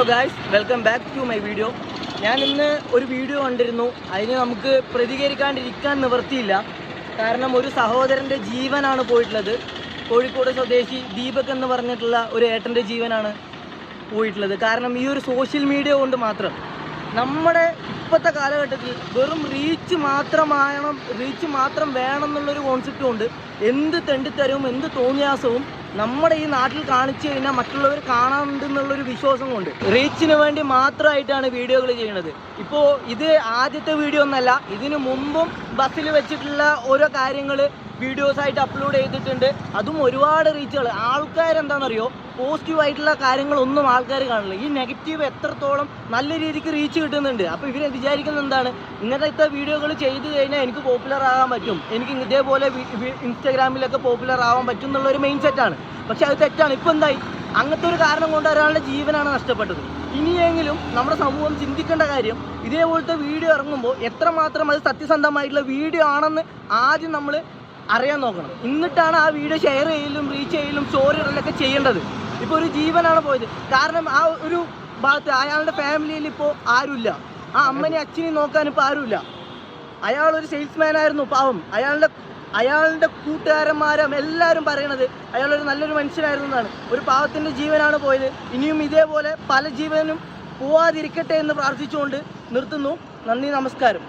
Hello guys, welcome back to my video. ഞാൻ ഇന്ന് ഒരു വീഡിയോ കണ്ടിരുന്നു. അതിന് നമുക്ക് പ്രതികരിക്കാണ്ടിരിക്കാൻ നിവൃത്തിയില്ല. കാരണം ഒരു സഹോദരൻ്റെ ജീവനാണ് പോയിട്ടുള്ളത്. കോഴിക്കോട് സ്വദേശി ദീപക് എന്ന് പറഞ്ഞിട്ടുള്ള ഒരു ഏട്ടൻ്റെ ജീവനാണ് പോയിട്ടുള്ളത്. കാരണം ഈ ഒരു സോഷ്യൽ മീഡിയ കൊണ്ട് മാത്രം നമ്മുടെ ഇപ്പോഴത്തെ കാലഘട്ടത്തിൽ വെറും റീച്ച് മാത്രം വേണം എന്നുള്ളൊരു കോൺസെപ്റ്റ് കൊണ്ട് എന്ത് തെണ്ടിത്തരവും എന്ത് തോന്നിയാസവും നമ്മുടെ ഈ നാട്ടിൽ കാണിച്ചു കഴിഞ്ഞാൽ മറ്റുള്ളവർ കാണാനുണ്ടെന്നുള്ളൊരു വിശ്വാസം കൊണ്ട് റീച്ചിന് വേണ്ടി മാത്രമായിട്ടാണ് വീഡിയോകൾ ചെയ്യുന്നത്. ഇപ്പോൾ ഇത് ആദ്യത്തെ വീഡിയോ ഒന്നല്ല, ഇതിനു മുമ്പും ബസ്സിൽ വെച്ചിട്ടുള്ള ഓരോ കാര്യങ്ങൾ വീഡിയോസായിട്ട് അപ്ലോഡ് ചെയ്തിട്ടുണ്ട്. അതും ഒരുപാട് റീച്ചുകൾ. ആൾക്കാരെന്താണെന്നറിയോ, പോസിറ്റീവായിട്ടുള്ള കാര്യങ്ങളൊന്നും ആൾക്കാർ കാണില്ല. ഈ നെഗറ്റീവ് എത്രത്തോളം നല്ല രീതിക്ക് റീച്ച് കിട്ടുന്നുണ്ട്. അപ്പോൾ ഇവർ വിചാരിക്കുന്നത് എന്താണ്, ഇങ്ങനത്തെ വീഡിയോകൾ ചെയ്ത് കഴിഞ്ഞാൽ എനിക്ക് പോപ്പുലർ ആകാൻ പറ്റും, എനിക്ക് ഇതേപോലെ ഇൻസ്റ്റാഗ്രാമിലൊക്കെ പോപ്പുലർ ആവാൻ പറ്റും എന്നുള്ളൊരു മെയിൻ സെറ്റാണ്. പക്ഷെ അത് തെറ്റാണ്. ഇപ്പോൾ എന്തായി, അങ്ങനത്തെ ഒരു കാരണം കൊണ്ട് ഒരാളുടെ ജീവനാണ് നഷ്ടപ്പെട്ടത്. ഇനിയെങ്കിലും നമ്മുടെ സമൂഹം ചിന്തിക്കേണ്ട കാര്യം, ഇതേപോലത്തെ വീഡിയോ ഇറങ്ങുമ്പോൾ എത്രമാത്രം അത് സത്യസന്ധമായിട്ടുള്ള വീഡിയോ ആണെന്ന് ആദ്യം നമ്മൾ അറിയാൻ നോക്കണം. എന്നിട്ടാണ് ആ വീഡിയോ ഷെയർ ചെയ്യലും റീച്ച് ചെയ്യലും സ്റ്റോറി ഇടലൊക്കെ ചെയ്യേണ്ടത്. ഇപ്പോൾ ഒരു ജീവനാണ് പോയത്. കാരണം ആ ഒരു ഭാഗത്ത് അയാളുടെ ഫാമിലിയിൽ ഇപ്പോൾ ആരുമില്ല, ആ അമ്മനെയും അച്ഛനെയും നോക്കാൻ ഇപ്പോൾ ആരുമില്ല. അയാളൊരു സെയിൽസ്മാൻ ആയിരുന്നു, പാവം. അയാളുടെ കൂട്ടുകാരന്മാരും എല്ലാവരും പറയണത് അയാളൊരു നല്ലൊരു മനുഷ്യനായിരുന്നു എന്നാണ്. ഒരു പാവത്തിൻ്റെ ജീവനാണ് പോയത്. ഇനിയും ഇതേപോലെ പല ജീവനും പോവാതിരിക്കട്ടെ എന്ന് പ്രാർത്ഥിച്ചുകൊണ്ട് നിർത്തുന്നു. നന്ദി, നമസ്കാരം.